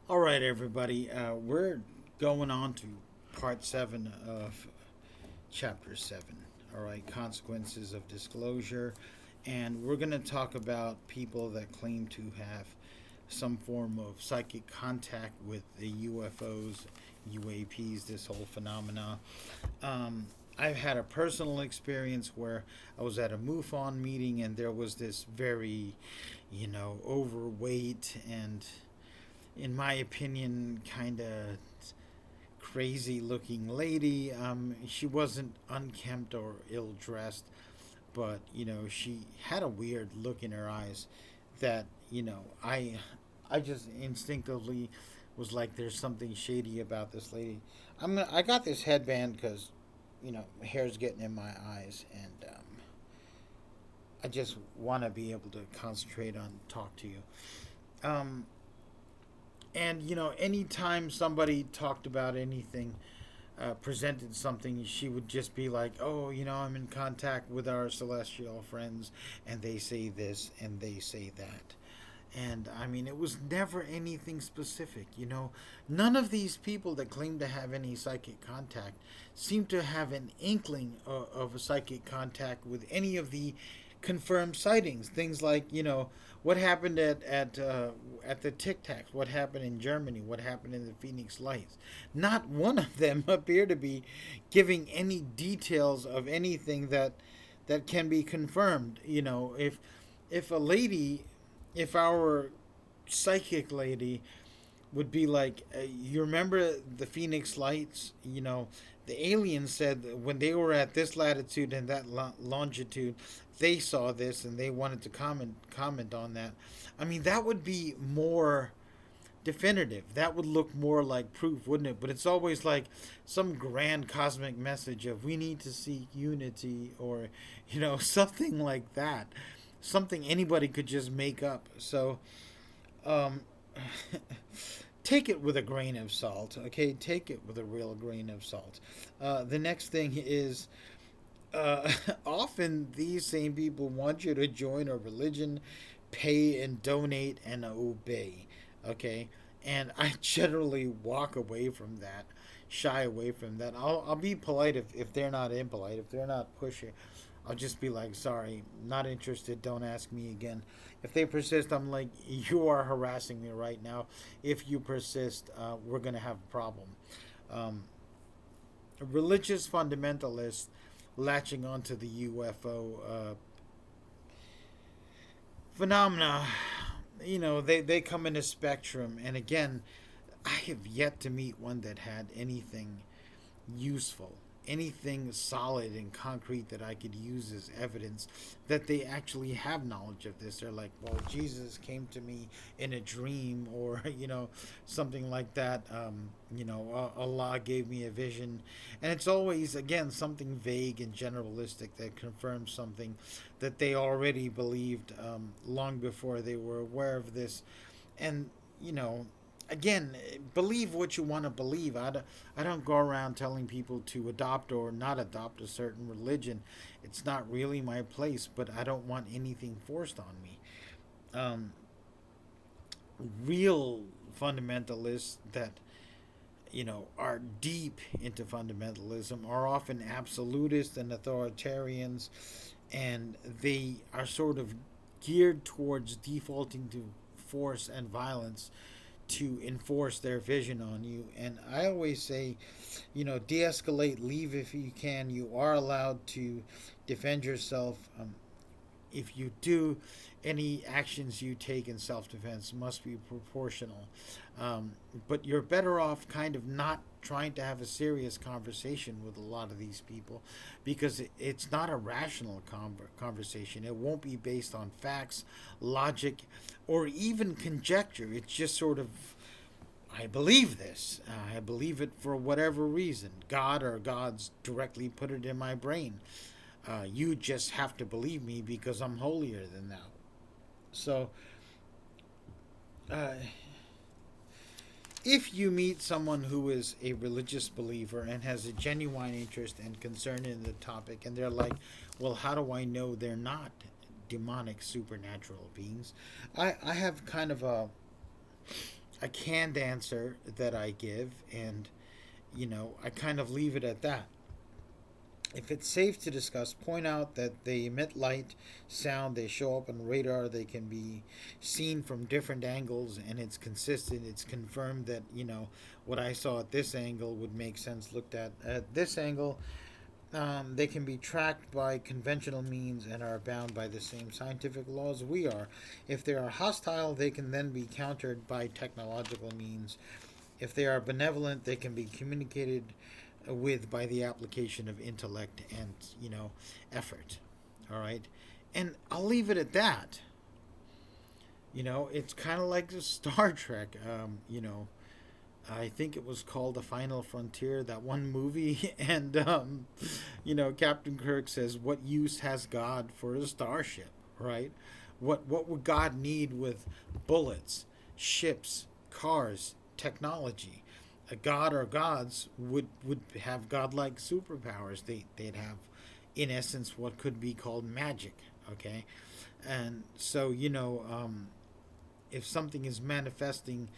All right, everybody. We're going on to part 7 of chapter 7. All right, consequences of disclosure. And we're going to talk about people that claim to have some form of psychic contact with the UFOs, UAPs, this whole phenomena. Um, I've had a personal experience where I was at a MUFON meeting and there was this very, overweight and, in my opinion, kind of crazy looking lady. She wasn't unkempt or ill dressed, but she had a weird look in her eyes that I just instinctively was like, there's something shady about this lady. I got this headband because hair's getting in my eyes, and I just want to be able to concentrate on talk to you. Um, and anytime somebody talked about anything, presented something, she would just be like, "Oh, I'm in contact with our celestial friends, and they say this and they say that." And I mean, it was never anything specific. None of these people that claim to have any psychic contact seem to have an inkling of a psychic contact with any of the confirmed sightings. Things like, what happened at the Tic Tacs, what happened in Germany, what happened in the Phoenix Lights. Not one of them appear to be giving any details of anything that can be confirmed. If a lady, if our psychic lady would be like, you remember the Phoenix Lights? The aliens said that when they were at this latitude and that longitude, they saw this and they wanted to comment on that. I mean, that would be more definitive. That would look more like proof, wouldn't it? But it's always like some grand cosmic message of we need to seek unity, or something like that. Something anybody could just make up. So, um, take it with a grain of salt, okay? Take it with a real grain of salt. The next thing is, often these same people want you to join a religion, pay and donate and obey, okay? And I generally walk away from that, shy away from that. I'll be polite if they're not impolite, if they're not pushy. I'll just be like, sorry, not interested, don't ask me again. If they persist, I'm like, you are harassing me right now. If you persist, we're going to have a problem. Um, Religious fundamentalists latching onto the UFO phenomena, they come in a spectrum. And again, I have yet to meet one that had anything useful, anything solid and concrete that I could use as evidence that they actually have knowledge of this. They're like, well, Jesus came to me in a dream, or something like that. Allah gave me a vision, and it's always again something vague and generalistic that confirms something that they already believed long before they were aware of this. And you know again, believe what you want to believe. I don't go around telling people to adopt or not adopt a certain religion. It's not really my place, but I don't want anything forced on me. Um, Real fundamentalists that are deep into fundamentalism are often absolutists and authoritarians, and they are sort of geared towards defaulting to force and violence to enforce their vision on you. And I always say, de escalate, leave if you can. You are allowed to defend yourself. If you do, any actions you take in self defense must be proportional. But you're better off kind of not trying to have a serious conversation with a lot of these people, because it's not a rational conversation. It won't be based on facts, logic, or even conjecture. It's just sort of, I believe this. I believe it for whatever reason. God or gods directly put it in my brain. You just have to believe me because I'm holier than thou. So, uh, if you meet someone who is a religious believer and has a genuine interest and concern in the topic, and they're like, well, how do I know they're not demonic supernatural beings? I have kind of a canned answer that I give, and I kind of leave it at that. If it's safe to discuss, point out that they emit light, sound, they show up on radar, they can be seen from different angles, and it's consistent. It's confirmed that, what I saw at this angle would make sense looked at this angle. They can be tracked by conventional means and are bound by the same scientific laws we are. If they are hostile, they can then be countered by technological means. If they are benevolent, they can be communicated with by the application of intellect and, effort. All right? And I'll leave it at that. It's kind of like Star Trek. I think it was called The Final Frontier, that one movie. And, Captain Kirk says, what use has God for a starship, right? What would God need with bullets, ships, cars, technology? A god or gods would have godlike superpowers. They'd have, in essence, what could be called magic, okay? And so, if something is manifesting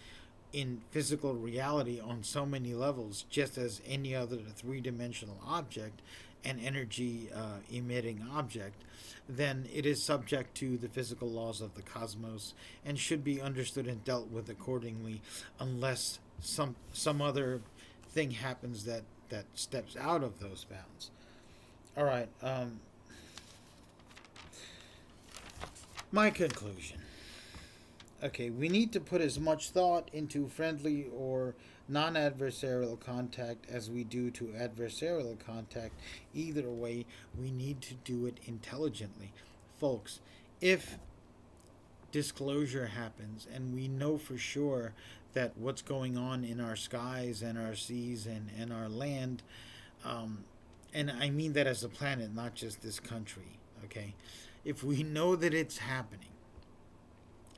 in physical reality on so many levels, just as any other three-dimensional object, an energy emitting object, then it is subject to the physical laws of the cosmos and should be understood and dealt with accordingly, unless some other thing happens that steps out of those bounds. All right. My conclusion. Okay, we need to put as much thought into friendly or non adversarial contact as we do to adversarial contact. Either way, we need to do it intelligently. Folks, if disclosure happens and we know for sure that what's going on in our skies and our seas and our land, and I mean that as a planet, not just this country, okay? If we know that it's happening,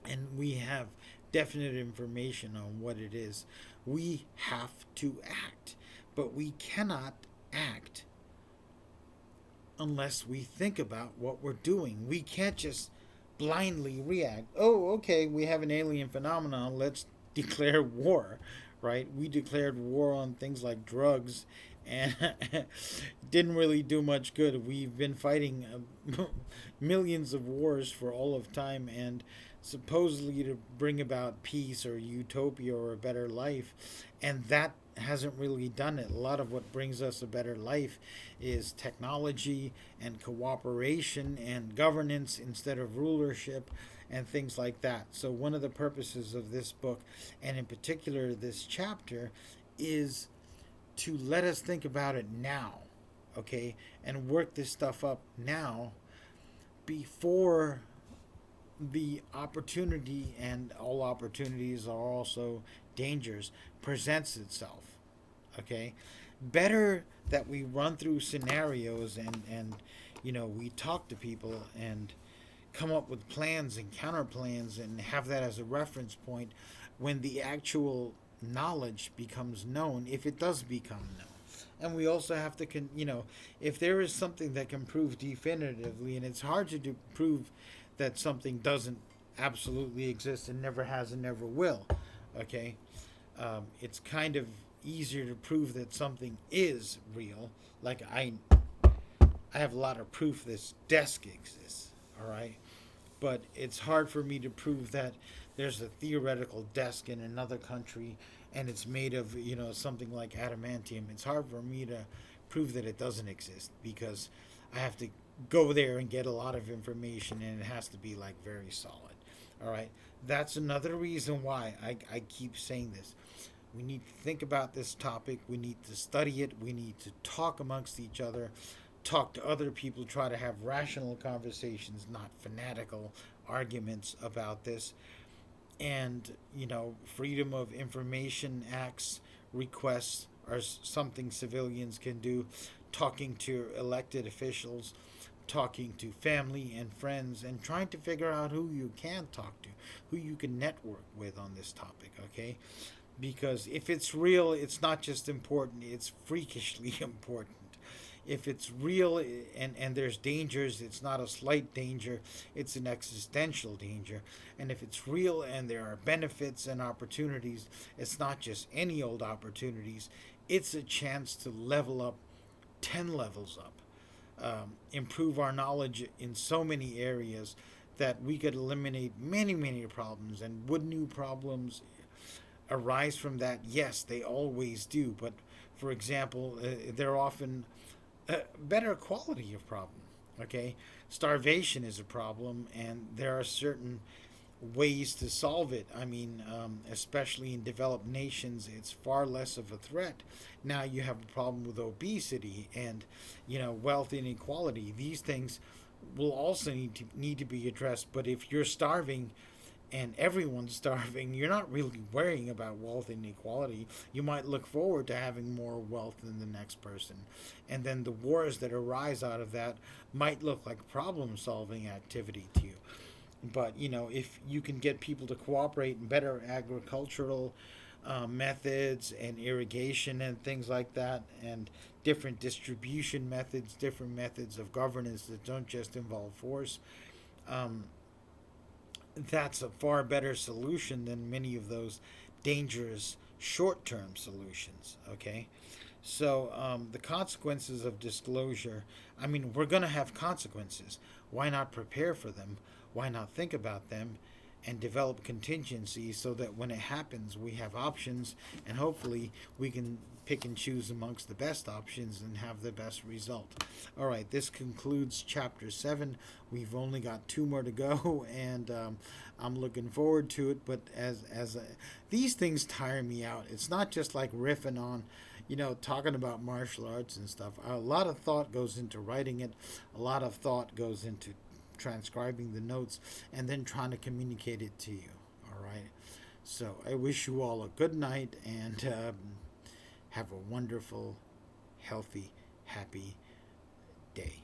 and we have definite information on what it is, we have to act. But we cannot act unless we think about what we're doing. We can't just blindly react. Oh, okay, we have an alien phenomenon, let's declare war, right? We declared war on things like drugs and didn't really do much good. We've been fighting millions of wars for all of time, and supposedly to bring about peace or utopia or a better life, and that hasn't really done it. A lot of what brings us a better life is technology and cooperation and governance instead of rulership and things like that. So one of the purposes of this book, and in particular this chapter, is to let us think about it now, okay, and work this stuff up now before the opportunity, and all opportunities are also dangers, presents itself, okay? Better that we run through scenarios and we talk to people and come up with plans and counter plans and have that as a reference point when the actual knowledge becomes known, if it does become known. And we also have to if there is something that can prove definitively, and it's hard to prove that something doesn't absolutely exist and never has and never will, okay? It's kind of easier to prove that something is real. Like I have a lot of proof this desk exists, all right? But it's hard for me to prove that there's a theoretical desk in another country and it's made of, something like adamantium. It's hard for me to prove that it doesn't exist because I have to go there and get a lot of information, and it has to be like very solid. All right. That's another reason why I keep saying this. We need to think about this topic. We need to study it. We need to talk amongst each other, talk to other people, try to have rational conversations, not fanatical arguments about this. And, Freedom of Information Acts requests are something civilians can do. Talking to elected officials, talking to family and friends, and trying to figure out who you can talk to, who you can network with on this topic, okay? Because if it's real, it's not just important, it's freakishly important. If it's real and there's dangers, it's not a slight danger, it's an existential danger. And if it's real and there are benefits and opportunities, it's not just any old opportunities, it's a chance to level up 10 levels up, improve our knowledge in so many areas that we could eliminate many, many problems. And would new problems arise from that? Yes, they always do. But for example, they're often better quality of problem. Okay, starvation is a problem, and there are certain ways to solve it. I mean, especially in developed nations, it's far less of a threat. Now you have a problem with obesity and, wealth inequality. These things will also need to be addressed. But if you're starving and everyone's starving, you're not really worrying about wealth inequality. You might look forward to having more wealth than the next person. And then the wars that arise out of that might look like problem solving activity to you. But, if you can get people to cooperate in better agricultural methods and irrigation and things like that, and different distribution methods, different methods of governance that don't just involve force, um, that's a far better solution than many of those dangerous short term solutions. Okay? So, the consequences of disclosure, I mean, we're going to have consequences. Why not prepare for them? Why not think about them and develop contingencies so that when it happens, we have options, and hopefully we can pick and choose amongst the best options and have the best result. All right, this concludes chapter 7. We've only got 2 more to go, and I'm looking forward to it. But these things tire me out. It's not just like riffing on, talking about martial arts and stuff. A lot of thought goes into writing it. A lot of thought goes into transcribing the notes and then trying to communicate it to you. All right. So I wish you all a good night, and have a wonderful, healthy, happy day.